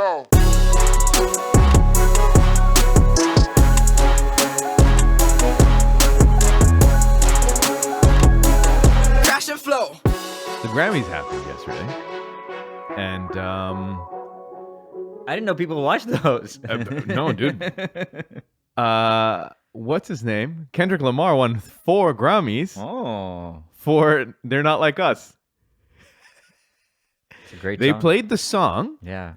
go. Crash and flow. The Grammys happened yesterday, and I didn't know people watched those. no, dude. What's his name? Kendrick Lamar won 4 Grammys for "They're Not Like Us." It's a great They song. played the song. Yeah.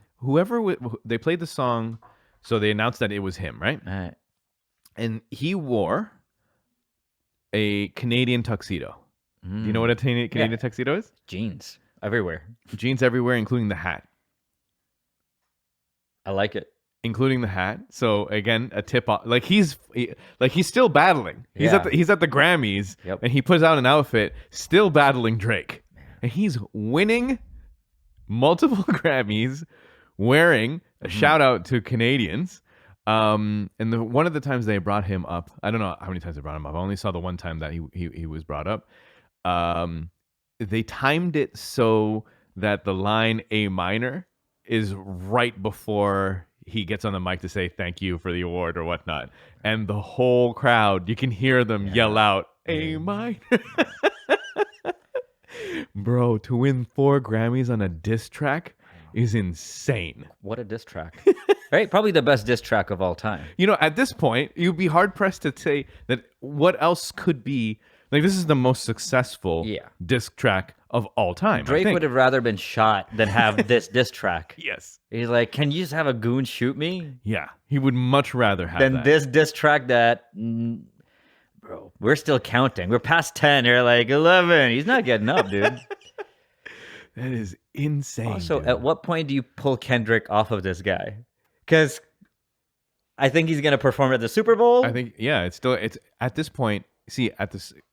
They played the song, so they announced that it was him, right? All right. And he wore a Canadian tuxedo. Do you know what a Canadian tuxedo is? Jeans everywhere. Jeans everywhere, including the hat. I like it. Including the hat. So again, a tip off. Like he's still battling. He's at the Grammys, and he puts out an outfit still battling Drake, and he's winning multiple Grammys, wearing a shout out to Canadians. And one of the times they brought him up, I don't know how many times they brought him up. I only saw the one time that he was brought up. They timed it so that the line A minor is right before he gets on the mic to say thank you for the award or whatnot. And the whole crowd, you can hear them yell out, A minor. Bro, to win 4 Grammys on a diss track is insane. What a diss track. Right? Probably the best diss track of all time. You know, at this point, you'd be hard-pressed to say that what else could be. Like, this is the most successful diss track of all time. Drake would have rather been shot than have this diss track. Yes. He's like, can you just have a goon shoot me? Yeah. He would much rather have than that. this diss track that, bro, we're still counting. We're past 10. You're like 11. He's not getting up, dude. That is insane. Also, dude. at what point do you pull Kendrick off of this guy? Because I think he's going to perform at the Super Bowl. I think, it's at this point. See,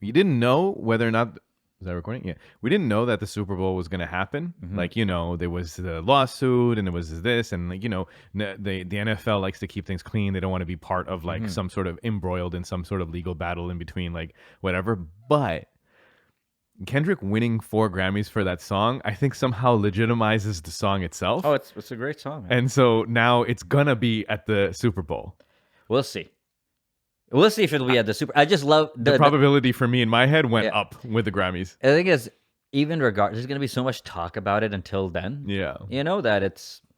you didn't know whether or not. Is that recording? Yeah. We didn't know that the Super Bowl was going to happen. Like, there was the lawsuit and it was this. And, like, the NFL likes to keep things clean. They don't want to be part of, like, some sort of embroiled in some sort of legal battle in between, like, whatever. But Kendrick winning 4 Grammys for that song, I think somehow legitimizes the song itself. Oh, it's a great song, man. And so now it's going to be at the Super Bowl. We'll see. We'll see if it'll be at the Super. I just love the probability for me in my head went up with the Grammys. I think it's even there's going to be so much talk about it until then. Yeah,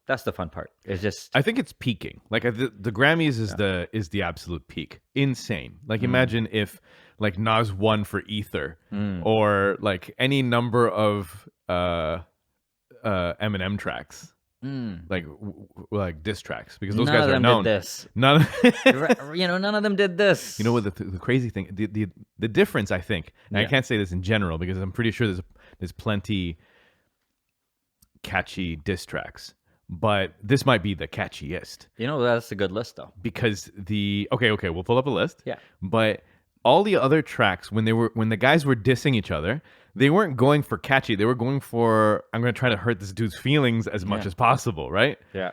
that's the fun part. It's just I think it's peaking. Like the Grammys is the absolute peak. Insane. Like imagine if like Nas won for Ether or like any number of Eminem tracks. Like diss tracks, because those guys are known. None of them did this. You know what the crazy thing, the difference, I think, and I can't say this in general because I'm pretty sure there's plenty catchy diss tracks, but this might be the catchiest. That's a good list though. Because okay, we'll pull up a list. Yeah. But all the other tracks, when the guys were dissing each other, they weren't going for catchy. They were going for, I'm going to try to hurt this dude's feelings as much as possible, right? Yeah.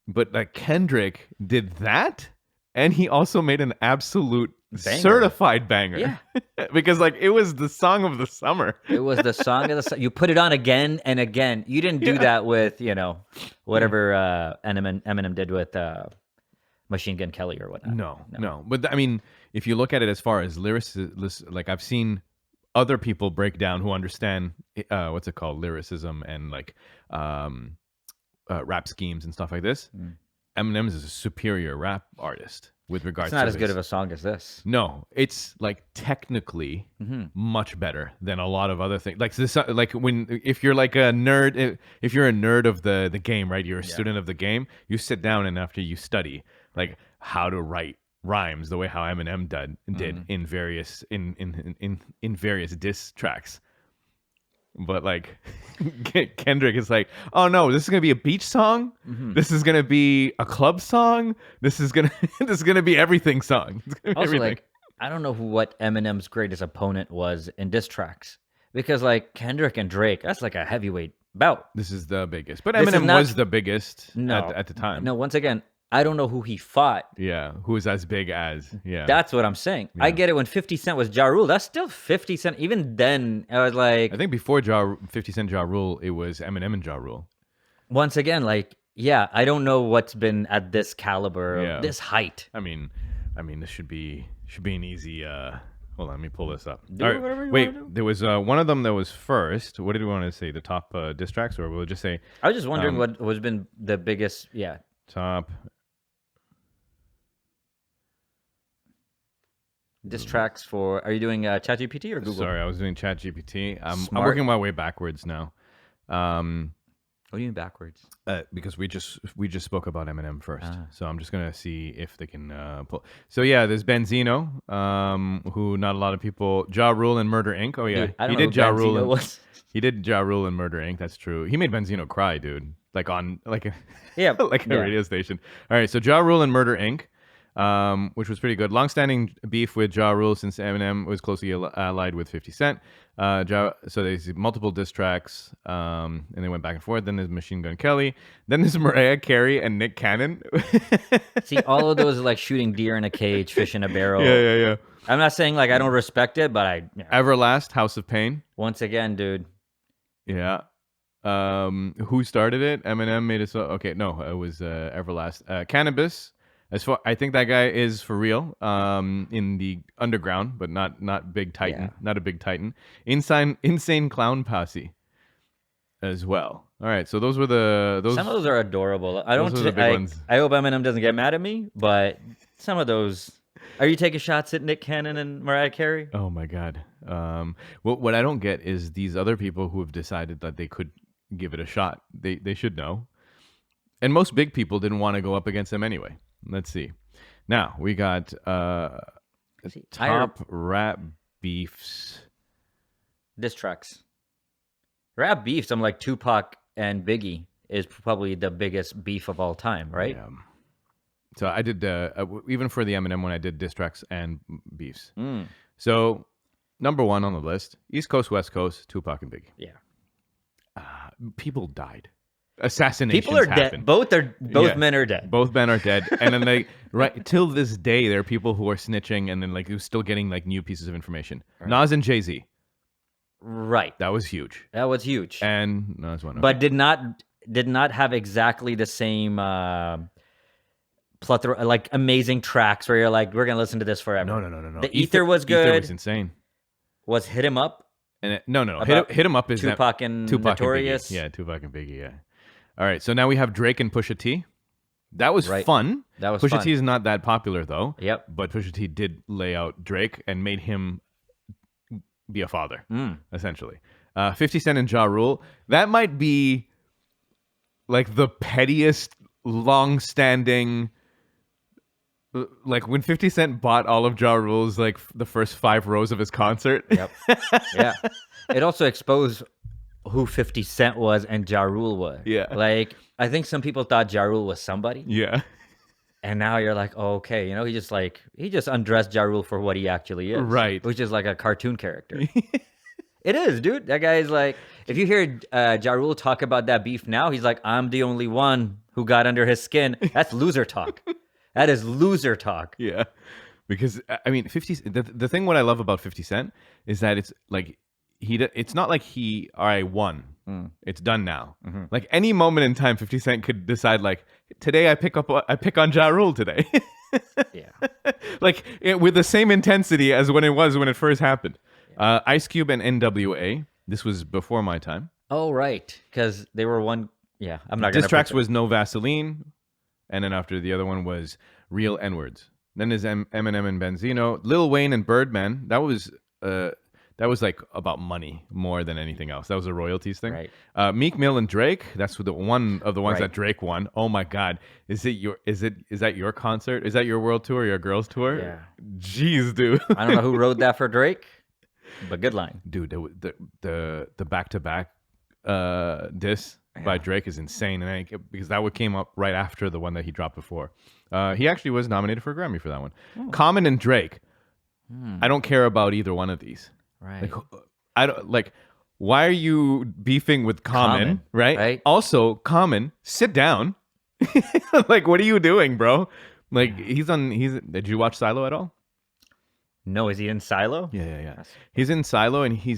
But like Kendrick did that, and he also made an absolute banger. Certified banger. Yeah. Because like it was the song of the summer. It was the song of the summer. You put it on again and again. You didn't do that with, whatever Eminem did with Machine Gun Kelly or whatnot. No. But I mean, if you look at it as far as lyrics, like I've seen other people break down who understand what's it called, lyricism and like rap schemes and stuff like this. Eminem is a superior rap artist with regards to it's not as good of a song as this. No, it's like technically much better than a lot of other things. Like this, like if you're like a nerd, if you're a nerd of the game, right? You're a student of the game. You sit down and after you study like how to write rhymes the way how Eminem did in various in various diss tracks. But like Kendrick is like, oh no, this is gonna be a beach song. This is gonna be a club song. This is gonna be everything song. Also, everything. like I don't know what Eminem's greatest opponent was in diss tracks, because like Kendrick and Drake, that's like a heavyweight bout. This is the biggest, but Eminem was the biggest at the time. No, once again, I don't know who he fought. Yeah, who was as big as, That's what I'm saying. Yeah. I get it when 50 Cent was Ja Rule. That's still 50 Cent. Even then, I was like... I think before 50 Cent Ja Rule, it was Eminem and Ja Rule. Once again, like, Yeah, I don't know what's been at this caliber, Yeah. this height. I mean, this should be an easy. Hold on, let me pull this up. Do All right, whatever you wait, wanna do. there was one of them that was first. What did we want to say? The top diss tracks, or we'll just say I was just wondering what was been the biggest. Yeah, top diss tracks for. Are you doing ChatGPT or Google? Sorry, I was doing ChatGPT. I'm Smart. working my way backwards now. What do you mean backwards? Because we just spoke about Eminem first, so I'm just gonna see if they can pull. So yeah, there's Benzino, who not a lot of people. Ja Rule and Murder Inc. Oh yeah, Dude, I don't he know did who Ja Benzino Rule. was. He did Ja Rule and Murder Inc. That's true. He made Benzino cry, dude. Like on like a Yeah, like a yeah. radio station. All right, so Ja Rule and Murder Inc. Which was pretty good. Long-standing beef with Ja Rule since Eminem was closely allied with 50 Cent. So there's multiple diss tracks, and they went back and forth. Then there's Machine Gun Kelly. Then there's Mariah Carey and Nick Cannon. See, all of those are like shooting deer in a cage, fish in a barrel. Yeah. I'm not saying like I don't respect it, but Everlast, House of Pain. once again, dude. Yeah. Who started it? Eminem made it so. Okay, no, it was Everlast. Cannabis. I think that guy is for real. In the underground, but not big Titan. Yeah. Not a big Titan. Insane Clown Posse, as well. All right, so those were those. Some of those are adorable. I don't. Those are the big ones. I hope Eminem doesn't get mad at me, but some of those. Are you taking shots at Nick Cannon and Mariah Carey? Oh my God. What I don't get is these other people who have decided that they could give it a shot. They should know. And most big people didn't want to go up against them anyway. Let's see. Now we got top rap beefs. Diss tracks. Rap beefs. I'm like Tupac and Biggie is probably the biggest beef of all time, right? Yeah. So I did even for the Eminem one, I did diss tracks and beefs. So number one on the list, East Coast, West Coast, Tupac and Biggie. Yeah. People died. Assassinations People are happened. dead. Both men are dead. Both men are dead, and then right till this day, there are people who are snitching, and then like who's still getting like new pieces of information. Right. Nas and Jay-Z, right? That was huge. That was huge. And Nas one, but did not have exactly the same plethora, like amazing tracks where you're like, we're gonna listen to this forever. No. The Ether was good. Ether was insane. Was Hit 'Em Up? And Hit 'Em Up is Tupac and Notorious. Yeah, Tupac and Biggie. Yeah. All right, so now we have Drake and Pusha T. That was fun. That was Pusha fun. T is not that popular though. Yep. But Pusha T did lay out Drake and made him be a father, essentially. 50 Cent and Ja Rule. That might be like the pettiest, long-standing. Like when 50 Cent bought all of Ja Rule's like the first 5 rows of his concert. Yep. Yeah. It also exposed who 50 Cent was and Ja Rule was. Yeah. Like, I think some people thought Ja Rule was somebody. Yeah. And now you're like, oh, okay, he just undressed Ja Rule for what he actually is. Right. Which is like a cartoon character. It is, dude. That guy is like, if you hear Ja Rule talk about that beef now, he's like, I'm the only one who got under his skin. That's loser talk. That is loser talk. Yeah. Because I mean, the thing what I love about 50 Cent is that it's like it's not like I won. It's done now. Mm-hmm. Like any moment in time, 50 Cent could decide like today I pick on Ja Rule today. Yeah. Like with the same intensity as when it first happened. Yeah. Ice Cube and NWA. This was before my time. Oh right, because they were one. Yeah, I'm not gonna. Diss tracks was No Vaseline, and then after the other one was Real N-Words. Then there's Eminem and Benzino, Lil Wayne and Birdman. That was like about money more than anything else. That was a royalties thing. Right. Meek Mill and Drake. That's one of the ones Right. that Drake won. Oh my God, is that your concert? Is that your world tour? Your girls tour? Yeah. Jeez, dude. I don't know who wrote that for Drake, but good line. Dude, the back-to-back diss by Drake is insane, and because that one came up right after the one that he dropped before. He actually was nominated for a Grammy for that one. Common and Drake. I don't care about either one of these. Right. Like, I don't like. Why are you beefing with Common? Right. Also, Common, sit down. Like, what are you doing, bro? Like, Did you watch Silo at all? No, is he in Silo? Yeah. He's in Silo, and he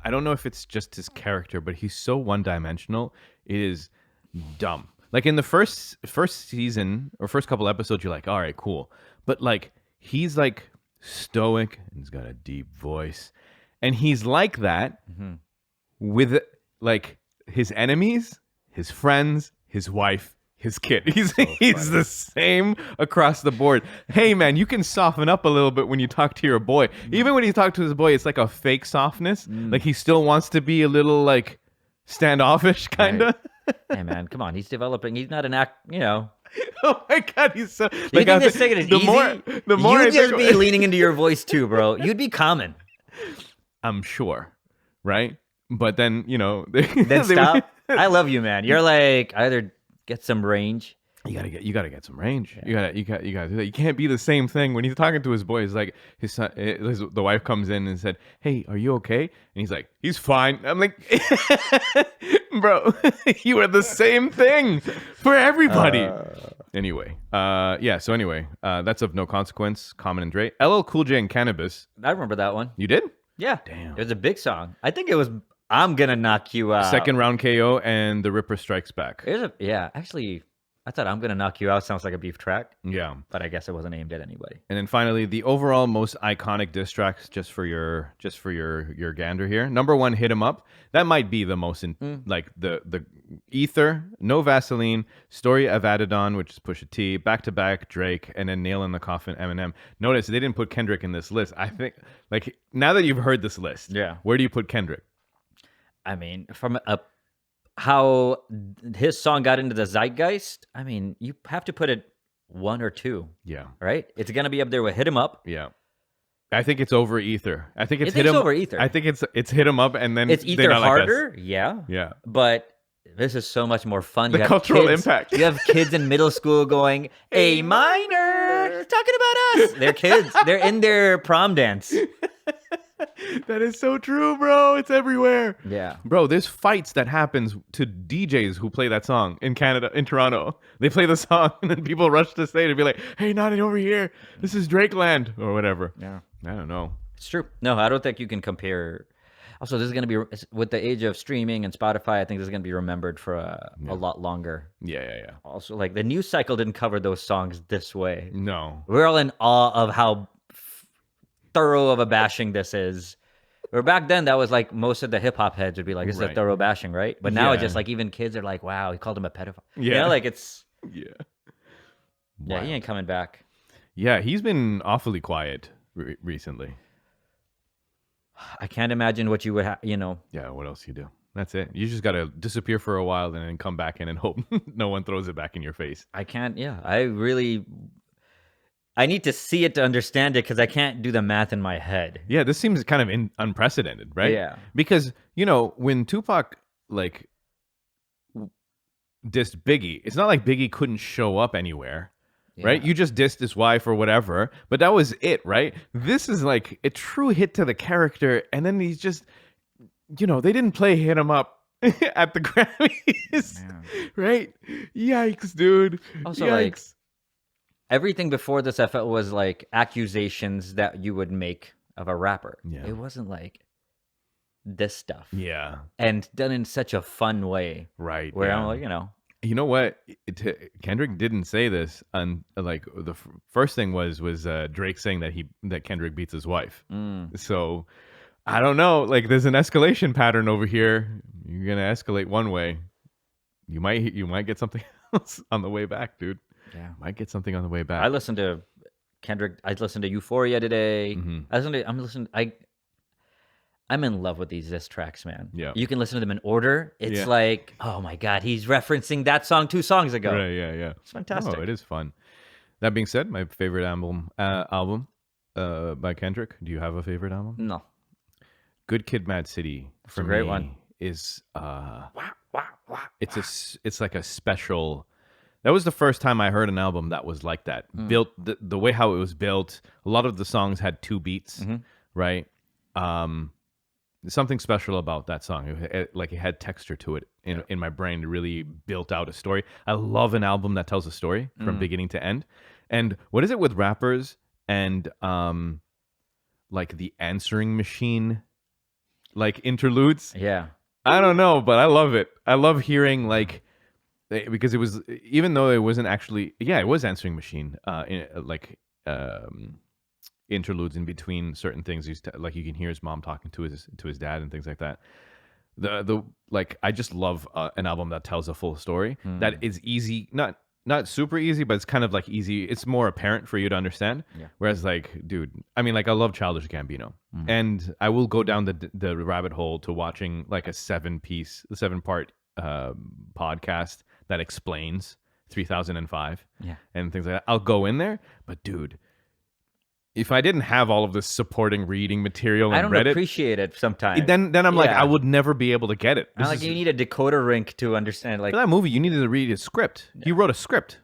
I don't know if it's just his character, but he's so one-dimensional. It is dumb. Like in the first season or first couple episodes, you're like, all right, cool. But like he's like stoic and he's got a deep voice. And he's like that with like his enemies, his friends, his wife, his kid. He's the same across the board. Hey man, you can soften up a little bit when you talk to your boy. Even when you talk to his boy, it's like a fake softness. Like he still wants to be a little like standoffish kind of. Right. Hey man, come on. He's developing. He's not an act, you know. Oh my god, he's so. You think this thing is easy? The more you'd just be leaning into your voice too, bro. You'd be common. I'm sure, right? But then then stop. I love you, man. You're like either get some range. You gotta get some range. Yeah. You gotta do that. You can't be the same thing when he's talking to his boy. It's like his son, the wife comes in and said, "Hey, are you okay?" And he's like, "He's fine." I'm like, "Bro, you are the same thing for everybody." Anyway, So anyway, that's of no consequence. Common and Dre, LL Cool J and Cannabis. I remember that one. You did? Yeah. Damn. It was a big song. I think it was "I'm Gonna Knock You Out." Second round KO and The Ripper Strikes Back. Actually, I thought "I'm Gonna Knock You Out" sounds like a beef track. Yeah. But I guess it wasn't aimed at anybody. And then finally, the overall most iconic diss tracks, just for your gander here. Number 1, Hit 'Em Up. That might be the most like the Ether, No Vaseline, Story of Adidon, which is Pusha T, Back to Back, Drake, and then Nail in the Coffin, Eminem. Notice they didn't put Kendrick in this list. I think like now that you've heard this list, where do you put Kendrick? I mean, from how his song got into the zeitgeist, I mean, you have to put it 1 or 2. Yeah. Right? It's going to be up there with Hit 'Em Up. Yeah. I think it's over Ether. I think it's Hit 'Em over Ether. I think it's Hit 'Em Up and then it's Ether harder. Like yeah. Yeah. But this is so much more fun. The cultural impact. You have kids in middle school going, A minor, talking about us. They're kids. They're in their prom dance. That is so true, bro. It's everywhere. Yeah. Bro, there's fights that happens to DJs who play that song in Canada, in Toronto. They play the song and then people rush to stage and be like, "Hey, not over here. This is Drake land," or whatever. Yeah. I don't know. It's true. No, I don't think you can compare. Also, this is going to be, with the age of streaming and Spotify, I think this is going to be remembered for a lot longer. Yeah. Also, like the news cycle didn't cover those songs this way. No. We're all in awe of how thorough of a bashing this is. Where back then, that was like most of the hip hop heads would be like, "This is a thorough bashing," right? But now it's just like even kids are like, "Wow, he called him a pedophile." Yeah. You know, like it's Yeah. Yeah, he ain't coming back. Yeah, he's been awfully quiet recently. I can't imagine what you would have. Yeah, what else you do? That's it. You just gotta disappear for a while and then come back in and hope no one throws it back in your face. I can't. Yeah, I need to see it to understand it because I can't do the math in my head. Yeah, this seems kind of unprecedented, right? Yeah. Because, when Tupac, like, dissed Biggie, it's not like Biggie couldn't show up anywhere, right? You just dissed his wife or whatever, but that was it, right? This is like a true hit to the character, and then he's just, they didn't play Hit 'Em Up at the Grammys, right? Yikes, dude. Also, Yikes. like, everything before this, I felt was like accusations that you would make of a rapper. Yeah. It wasn't like this stuff. Yeah. And done in such a fun way. Right. Where yeah. I'm like, You know what? Kendrick didn't say this. Like the first thing was Drake saying that Kendrick beats his wife. So I don't know. Like there's an escalation pattern over here. You're gonna escalate one way. You might get something else on the way back, dude. Yeah, might get something on the way back. I listened to Kendrick. I listened to Euphoria today. I'm in love with these diss tracks, man. Yeah. You can listen to them in order. It's like, oh my God, he's referencing that song 2 songs ago. Right, yeah. It's fantastic. Oh, it is fun. That being said, my favorite album by Kendrick. Do you have a favorite album? No. Good Kid, Mad City. It's a great one. Is it's like a special. That was the first time I heard an album that was like that. Built the way how it was built. A lot of the songs had 2 beats, right? There's something special about that song. It had texture to it in my brain. It really built out a story. I love an album that tells a story from beginning to end. And what is it with rappers and like the answering machine, like interludes? Yeah. I don't know, but I love it. I love hearing like because it was, even though it wasn't actually, it was answering machine, interludes in between certain things. Like you can hear his mom talking to his dad and things like that. The like I just love an album that tells a full story that is easy, not super easy, but it's kind of like easy. It's more apparent for you to understand. Yeah. Whereas like, dude, I mean, like I love Childish Gambino, and I will go down the rabbit hole to watching like a 7-part podcast that explains 3005 and things like that. I'll go in there, but dude, if I didn't have all of this supporting reading material and I don't Reddit, appreciate it sometimes. Then I'm like, I would never be able to get it. You need a decoder rink to understand. Like for that movie, you needed to read a script. He wrote a script.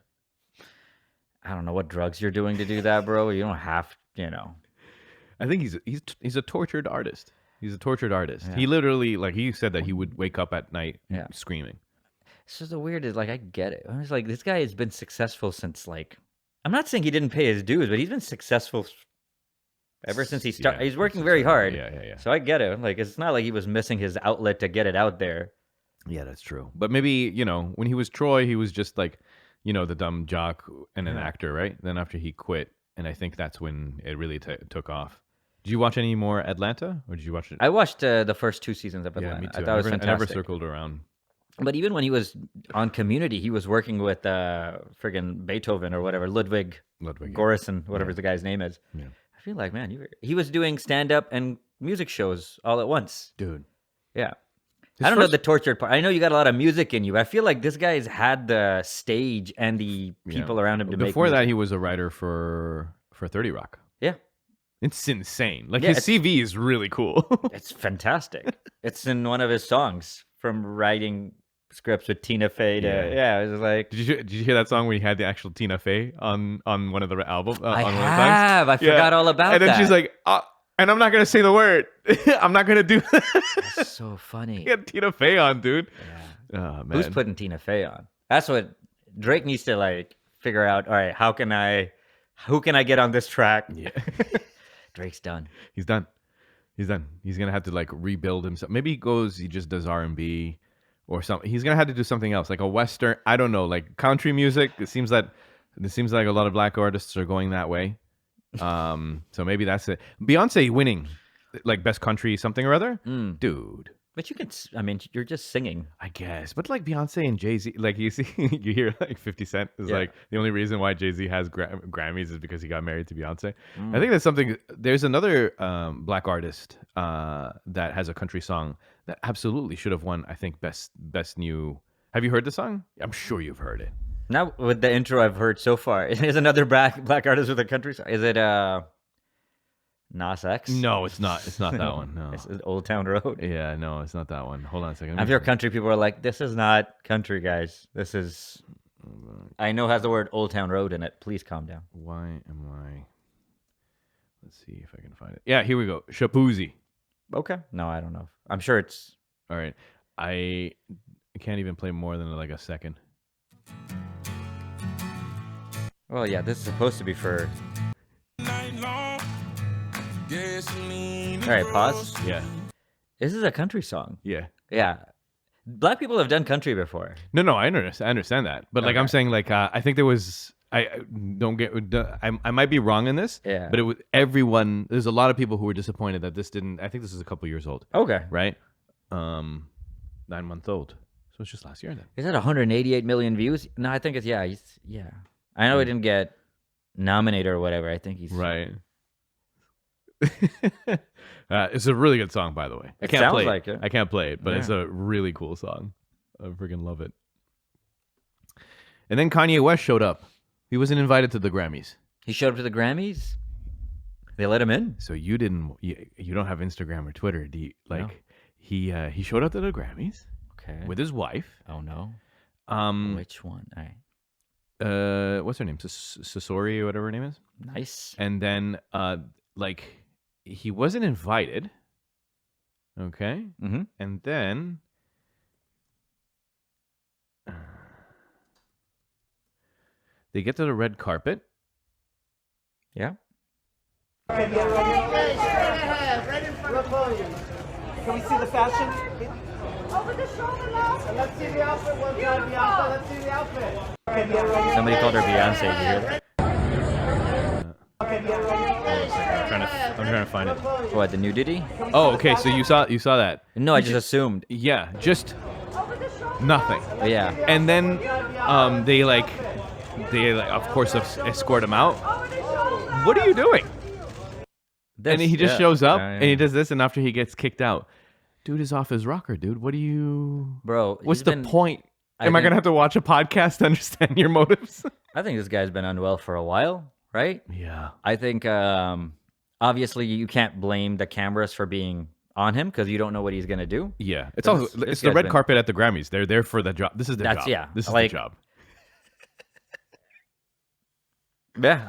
I don't know what drugs you're doing to do that, bro. You don't have, I think he's a tortured artist. He's a tortured artist. Yeah. He literally, like he said that he would wake up at night screaming. It's just the weird is like I get it. I was like, this guy has been successful since like. I'm not saying he didn't pay his dues, but he's been successful ever since he started. He's working very hard. Yeah. So I get it. Like, it's not like he was missing his outlet to get it out there. Yeah, that's true. But maybe, when he was Troy, he was just like, the dumb jock and an actor, right? Then after he quit, and I think that's when it really took off. Did you watch any more Atlanta, or did you watch it? I watched the first 2 seasons of Atlanta. Yeah, me too. I thought it was fantastic. I never circled around. But even when he was on Community, he was working with friggin' Beethoven or whatever, Ludwig Göransson, whatever the guy's name is. Yeah. I feel like, man, he was doing stand-up and music shows all at once. Dude. Yeah. I don't know the tortured part. I know you got a lot of music in you. I feel like this guy's had the stage and the people around him to make Before that, he was a writer for 30 Rock. Yeah. It's insane. Like, his CV is really cool. It's fantastic. It's in one of his songs from writing scripts with Tina Fey. It was like. Did you hear that song where he had the actual Tina Fey on one of the albums? I have. I forgot all about that. And then she's like, and I'm not gonna say the word. I'm not gonna do that. That's so funny. He had Tina Fey on, dude. Yeah. Oh, man. Who's putting Tina Fey on? That's what Drake needs to like figure out. All right, who can I get on this track? Yeah. Drake's done. He's done. He's gonna have to like rebuild himself. Maybe he just does R&B. Or something. He's gonna have to do something else, like a Western. I don't know, like country music. It seems like a lot of black artists are going that way. So maybe that's it. Beyonce winning, like best country something or other, dude. But you're just singing, I guess. But like Beyonce and Jay-Z, like you see, you hear like 50 Cent is like the only reason why Jay-Z has Grammys is because he got married to Beyonce. I think that's something. There's another black artist that has a country song that absolutely should have won. I think best new. Have you heard the song? I'm sure you've heard it. Not with the intro I've heard so far. Is another black artist with a country song? Is it Nas X? No, it's not. It's not that one. No, it's Old Town Road. Yeah, no, it's not that one. Hold on a second. I've heard country people are like, this is not country, guys. This is. I know it has the word Old Town Road in it. Please calm down. Why am I? Let's see if I can find it. Yeah, here we go. Shapoozzi. Okay. No, I don't know. I'm sure it's. All right. I can't even play more than like a second. Well, yeah, this is supposed to be for. All right, pause. Yeah. This is a country song. Yeah. Yeah. Black people have done country before. No, I understand that. But like I'm saying, like I think there was. I might be wrong in this. Yeah. But it was everyone. There's a lot of people who were disappointed that this didn't. I think this is a couple years old. Okay. Right. 9 months old. So it's just last year then. Is that 188 million views? No, I think it's yeah. I know he didn't get nominated or whatever. I think he's right. It's a really good song, by the way. It sounds like it. I can't play it, but it's a really cool song. I freaking love it. And then Kanye West showed up. He wasn't invited to the Grammys. He showed up to the Grammys? They let him in? So you don't have Instagram or Twitter, do you? Like, no. He showed up to the Grammys. Okay. With his wife. Oh, no. Which one? All right. What's her name? Sasori or whatever her name is. Nice. And then, he wasn't invited. Okay. Mm-hmm. And then they get to the red carpet. Yeah. Can we see the fashion? Let's see the outfit one time. The outfit. Let's see the outfit. Somebody called her Beyonce. Did you hear that? I'm trying to find it. What, the nudity? Oh, okay. So you saw that? No, I just assumed. Yeah, just nothing. Yeah. And then they of course escort him out. What are you doing? And he just shows up and he does this, and after he gets kicked out, dude is off his rocker, dude. What do you... Bro, what's the point? Am I going to have to watch a podcast to understand your motives? I think this guy's been unwell for a while, right? Yeah. I think, obviously, you can't blame the cameras for being on him because you don't know what he's going to do. Yeah. It's the red carpet at the Grammys. They're there for the job. This is their job. Yeah. This is the job. Yeah,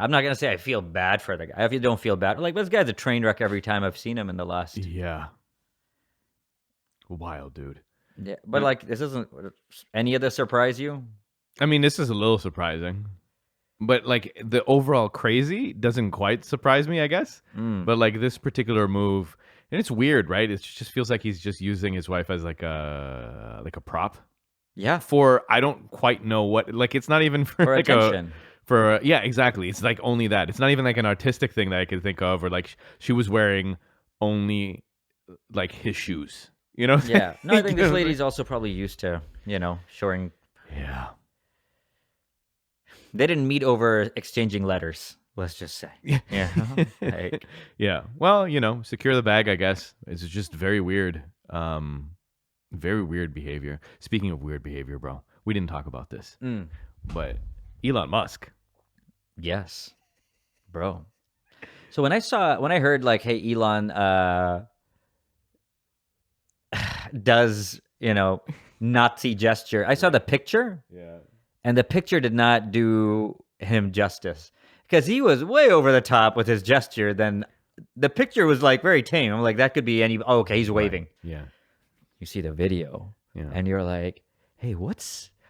I'm not going to say I feel bad for the guy. I don't feel bad. Like, this guy's a train wreck every time I've seen him in the last. Yeah. Wild, dude. Yeah, but like, this isn't any of this surprise you? I mean, this is a little surprising, but like the overall crazy doesn't quite surprise me, I guess. But like this particular move, and it's weird, right? It just feels like he's just using his wife as like a prop. Yeah. For I don't quite know what. Like it's not even for like attention. Yeah, exactly. It's like only that. It's not even like an artistic thing that I could think of, or like she was wearing only like his shoes. You know? Yeah. No, I think this lady's also probably used to, showing. Yeah. They didn't meet over exchanging letters, let's just say. Yeah. Like, yeah. Well, secure the bag, I guess. It's just very weird. Very weird behavior. Speaking of weird behavior, bro, we didn't talk about this, but Elon Musk. Yes, bro. So when I heard like, hey, Elon, does Nazi gesture. I saw the picture. Yeah. And the picture did not do him justice because he was way over the top with his gesture. Then the picture was like very tame. I'm like, that could be any. Oh, okay, he's waving. Right. Yeah. You see the video, and you're like, hey,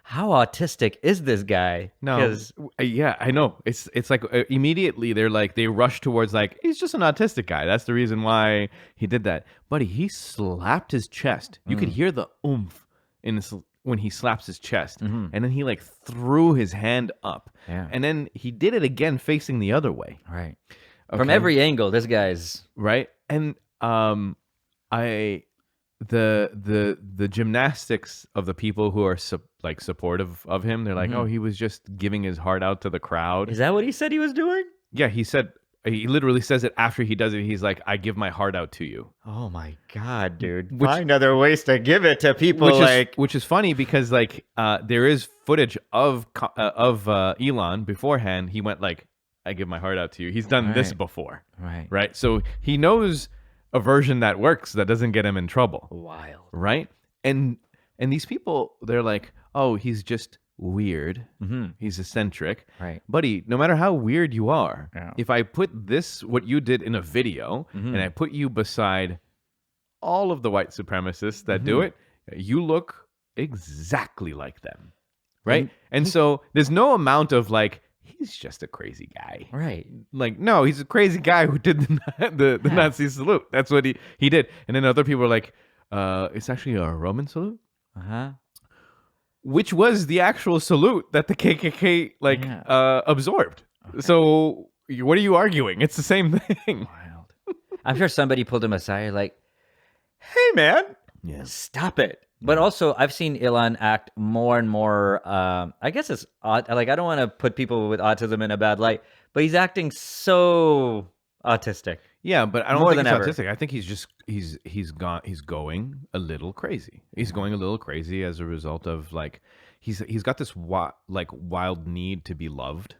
how autistic is this guy? No, yeah, I know. It's like immediately they rush towards like he's just an autistic guy. That's the reason why he did that. Buddy, he slapped his chest. You could hear the oomph when he slaps his chest, and then he like threw his hand up, and then he did it again facing the other way. Right. Okay. From every angle, this guy's right. And the gymnastics of the people who are supportive of him, they're like, oh, he was just giving his heart out to the crowd. Is that what he said he was doing? Yeah, he literally says it after he does it. He's like, I give my heart out to you. Oh my God, dude. Find other ways to give it to people. Which is funny because like there is footage of Elon beforehand. He went like, I give my heart out to you. He's done this before. Right. So he knows a version that works that doesn't get him in trouble. Wild. Right. And these people, they're like, oh, he's just weird. He's eccentric. Right. Buddy, no matter how weird you are, if I put what you did in a video and I put you beside all of the white supremacists that do it, you look exactly like them. Right. And so there's no amount of like, he's just a crazy guy. Right. Like, no, he's a crazy guy who did the Nazi salute. That's what he did. And then other people are like, it's actually a Roman salute. Which was the actual salute that the KKK absorbed. Okay. So what are you arguing? It's the same thing. Wild. I'm sure somebody pulled him aside like, hey, man, stop it. But also, I've seen Elon act more and more, I guess it's odd. Like, I don't want to put people with autism in a bad light, but he's acting so autistic. Yeah, but I don't think he's autistic. I think he's going a little crazy. He's going a little crazy as a result of like he's got this wild need to be loved.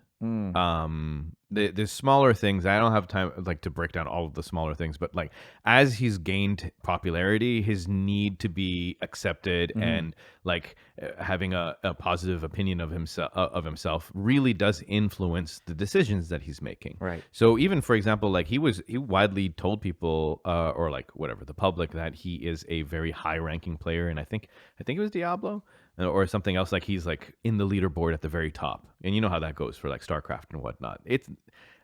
There's smaller things. I don't have time to break down all of the smaller things, but like as he's gained popularity, his need to be accepted and like having a positive opinion of himself really does influence the decisions that he's making. Right. So even for example, like he widely told people or like whatever the public that he is a very high ranking player, and I think it was Diablo. Or something else, like he's like in the leaderboard at the very top, and you know how that goes for like StarCraft and whatnot. It's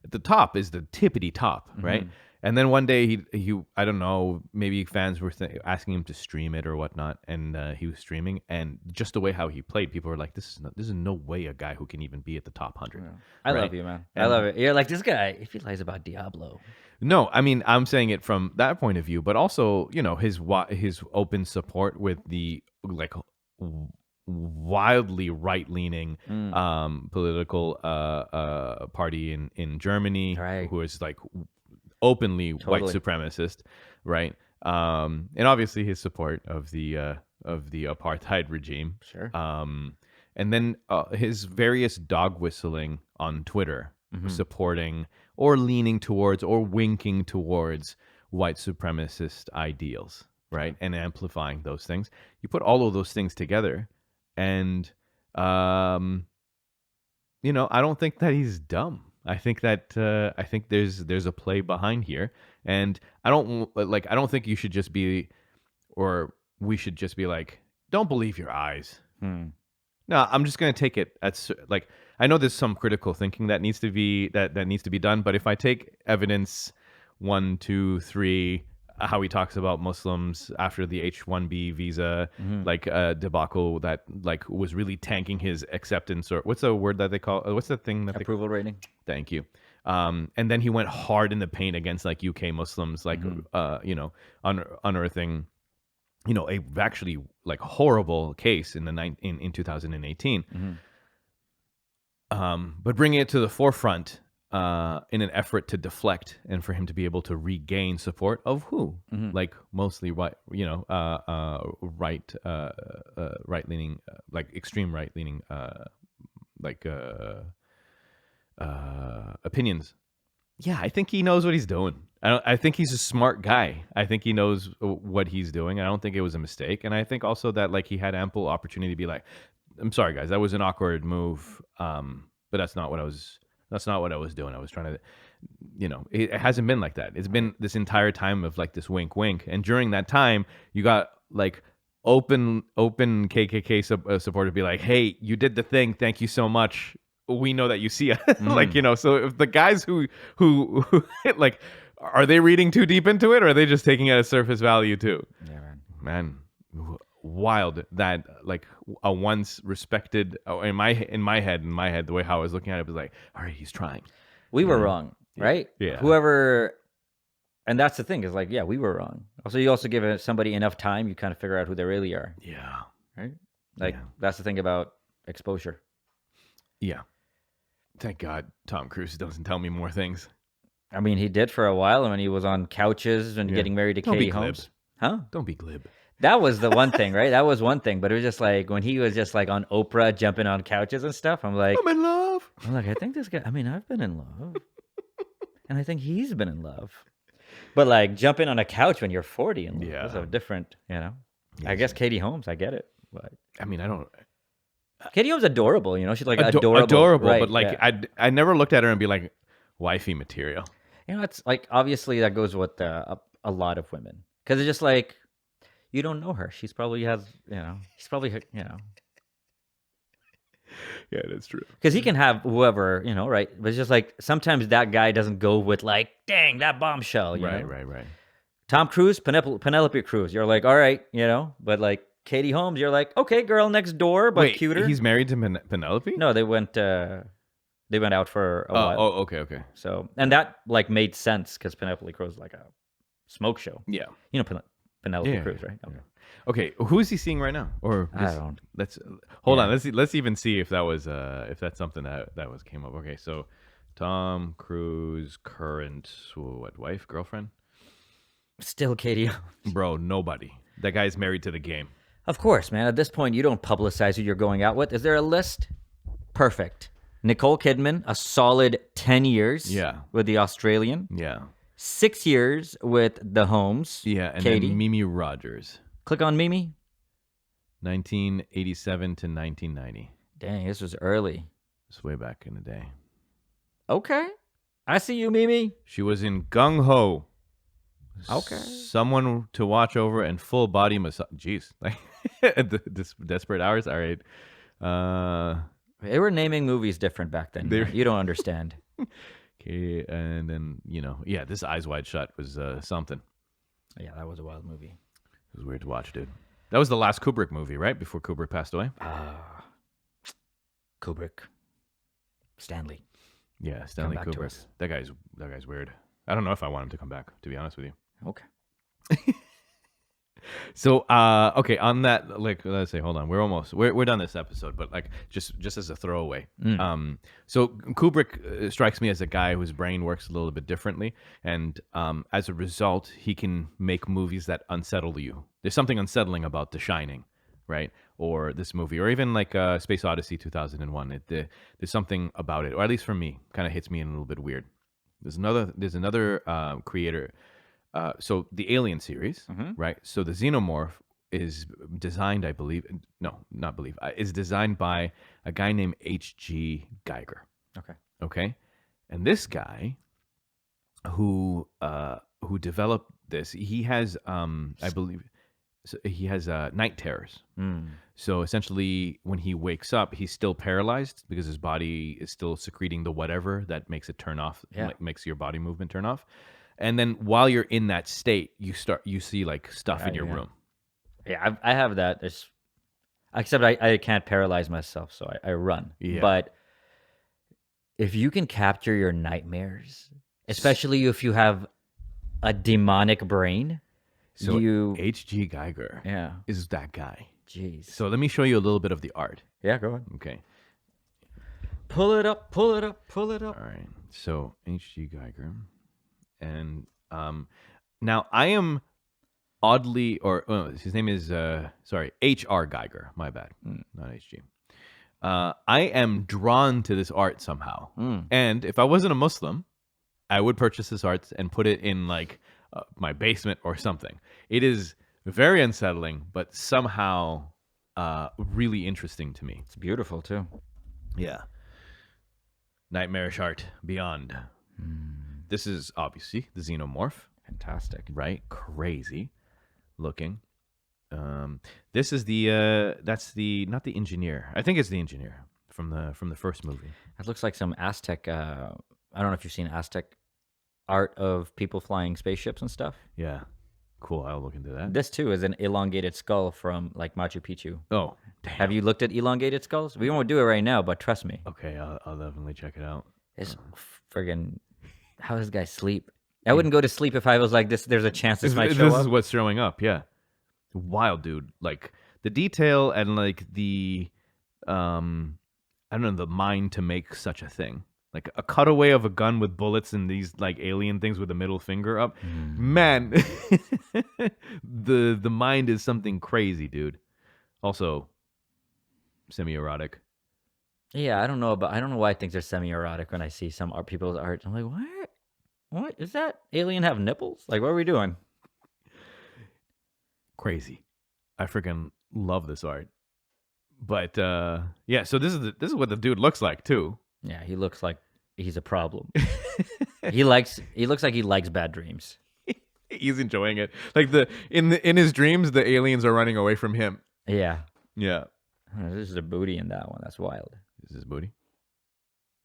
at the top is the tippity top, right? And then one day he I don't know, maybe fans were asking him to stream it or whatnot, and he was streaming, and just the way how he played, people were like, this is no way a guy who can even be at the top 100. Yeah. I love you, man. I love it. You're like, this guy, if he lies about Diablo. No, I mean, I'm saying it from that point of view, but also, his open support with the like wildly right-leaning political party in Germany, right. who is like openly white supremacist, right? And obviously his support of the apartheid regime. Sure. And then his various dog whistling on Twitter, supporting or leaning towards or winking towards white supremacist ideals, right? And amplifying those things. You put all of those things together, and I don't think that he's dumb. I think that there's a play behind here, and I don't think you should just be, or we should just be like, don't believe your eyes. No, I'm just gonna take it as like, I know there's some critical thinking that needs to be done, but if I take evidence 1, 2, 3, how he talks about Muslims after the H-1B visa debacle that like was really tanking his acceptance, or what's the word that they call, what's the thing that approval rating? Thank you. And then he went hard in the paint against like UK Muslims, like unearthing a actually like horrible case in 2018. But bringing it to the forefront in an effort to deflect and for him to be able to regain support of who, like mostly right, right-leaning, like extreme right-leaning, opinions. Yeah, I think he knows what he's doing. I think he's a smart guy. I think he knows what he's doing. I don't think it was a mistake. And I think also that like he had ample opportunity to be like, I'm sorry guys, that was an awkward move. But that's not what I was doing. I was trying to, it hasn't been like that. It's been this entire time of like this wink wink. And during that time, you got like open KKK supporters be like, hey, you did the thing. Thank you so much. We know that you see it. So if the guys who like, are they reading too deep into it, or are they just taking it at surface value too? Yeah, man, wild that like a once respected, in my head, the way how I was looking at it was like, all right, he's trying. We were wrong, right? Yeah. Whoever, and that's the thing is like, yeah, we were wrong. Also, you also give somebody enough time, you kind of figure out who they really are. Yeah. Right. Like that's the thing about exposure. Yeah. Thank God Tom Cruise doesn't tell me more things. I mean, he did for a while, and when he was on couches and getting married to Katie Holmes. Huh? Don't be glib. That was the one thing, right? That was one thing. But it was just like when he was just like on Oprah jumping on couches and stuff. I'm like, I'm in love. I'm like, I think this guy, I mean, I've been in love. And I think he's been in love. But like jumping on a couch when you're 40 and that's a different, Yes. I guess Katie Holmes, I get it. But I mean, I don't. Katie Holmes adorable, she's like adorable. Right, but like I never looked at her and be like, wifey material. It's like obviously that goes with a lot of women, because it's just like you don't know her. She's probably she's probably Yeah, that's true. Because he can have whoever right, but it's just like sometimes that guy doesn't go with like, dang, that bombshell. Right. Tom Cruise, Penelope Cruz. You're like, all right, but like Katie Holmes, you're like, okay, girl next door, but cuter. He's married to Penelope? No, they went out for a while. Oh, okay. So, and that like made sense because Penelope Cruz is like a smoke show. Yeah. Penelope Cruz, right? Okay. Okay, who is he seeing right now? Or I don't. Let's hold on. Let's even see if that was if that's something that came up. Okay, so Tom Cruise current wife, girlfriend? Still Katie Holmes. Bro, nobody. That guy's married to the game. Of course, man. At this point, you don't publicize who you're going out with. Is there a list? Perfect. Nicole Kidman, a solid 10 years with the Australian. Yeah. 6 years with the Holmes. Yeah, and Katie. then Mimi Rogers. Click on Mimi. 1987 to 1990. Dang, this was early. It's way back in the day. Okay. I see you, Mimi. She was in Gung Ho. Okay. Someone to watch over and full body massage. Jeez. Like, Desperate Hours. All right. They were naming movies different back then. You don't understand. Okay, and then this Eyes Wide Shut was something. Yeah, that was a wild movie. It was weird to watch, dude. That was the last Kubrick movie, right? Before Kubrick passed away. Kubrick, Stanley. Yeah, Stanley Come back to Kubrick. us. That guy's weird. I don't know if I want him to come back, to be honest with you. Okay. So, okay, on that, like, let's say, hold on, we're done this episode, but like, just as a throwaway. So Kubrick strikes me as a guy whose brain works a little bit differently, and as a result, he can make movies that unsettle you. There's something unsettling about The Shining, right? Or this movie, or even like Space Odyssey 2001. There's something about it, or at least for me, kind of hits me in a little bit weird. There's another creator. So the Alien series, right? So the Xenomorph is designed, I believe, is designed by a guy named H.G. Geiger. Okay. And this guy who developed this, he has, I believe, he has night terrors. So essentially, when he wakes up, he's still paralyzed because his body is still secreting the whatever that makes it turn off, makes your body movement turn off. And then while you're in that state, you see like stuff in your room. Yeah, I have that. Except I can't paralyze myself, so I run. Yeah. But if you can capture your nightmares, especially if you have a demonic brain, so H.G. Geiger is that guy. Jeez. So let me show you a little bit of the art. Yeah, go ahead. Okay. Pull it up, pull it up, pull it up. All right. So H.G. Geiger. And now I am oddly, his name is, H.R. Geiger. My bad. Not H.G. I am drawn to this art somehow. And if I wasn't a Muslim, I would purchase this art and put it in like my basement or something. It is very unsettling, but somehow really interesting to me. It's beautiful too. Yeah. Nightmarish art beyond. This is obviously the Xenomorph. Fantastic. Right? Crazy looking. This is that's not the engineer. I think it's the engineer from the first movie. It looks like some Aztec, I don't know if you've seen Aztec art of people flying spaceships and stuff. Yeah. Cool. I'll look into that. This too is an elongated skull from like Machu Picchu. Oh, damn. Have you looked at elongated skulls? We won't do it right now, but trust me. Okay, I'll definitely check it out. It's friggin', how does this guy sleep? I wouldn't go to sleep if I was like this. There's a chance this might show up. This is what's showing up. Yeah. Wild, dude. Like the detail and like the, I don't know, the mind to make such a thing. Like a cutaway of a gun with bullets and these like alien things with a middle finger up. Man, the mind is something crazy, dude. Also, semi-erotic. Yeah, I don't know why I think they're semi-erotic when I see some people's art. I'm like, what? What is that? Alien have nipples? Like, what are we doing? Crazy. I freaking love this art. But yeah, so this is what the dude looks like too. Yeah, he looks like he's a problem. He looks like he likes bad dreams. He's enjoying it. Like in his dreams, the aliens are running away from him. Yeah. Yeah. This is a booty in that one. That's wild. Is this booty?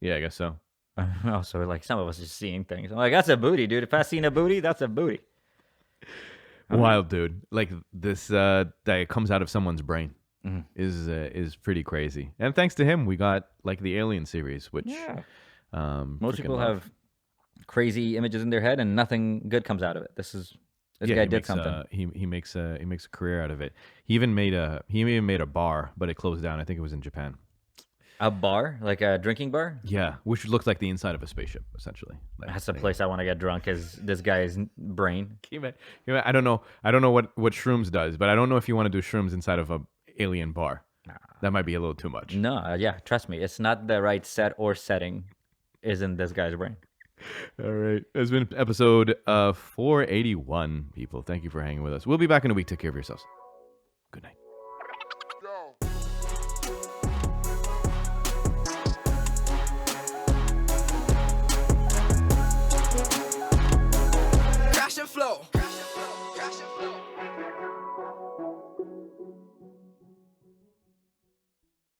Yeah, I guess so. Oh, so like some of us just seeing things. I'm like, that's a booty, dude. If I seen a booty, that's a booty. Wild, dude. Like this that comes out of someone's brain is pretty crazy. And thanks to him, we got like the Alien series, which most people have crazy images in their head, and nothing good comes out of it. This guy did something. He makes a career out of it. He even made a bar, but it closed down. I think it was in Japan. A bar, like a drinking bar. Yeah, which looks like the inside of a spaceship, essentially. Like, that's the place I want to get drunk. Is this guy's brain? I don't know what shrooms does, but I don't know if you want to do shrooms inside of a alien bar. Nah. That might be a little too much. No, yeah, trust me, it's not the right set or setting. Is in this guy's brain. All right, it's been episode 481. People, thank you for hanging with us. We'll be back in a week. Take care of yourselves. Good night.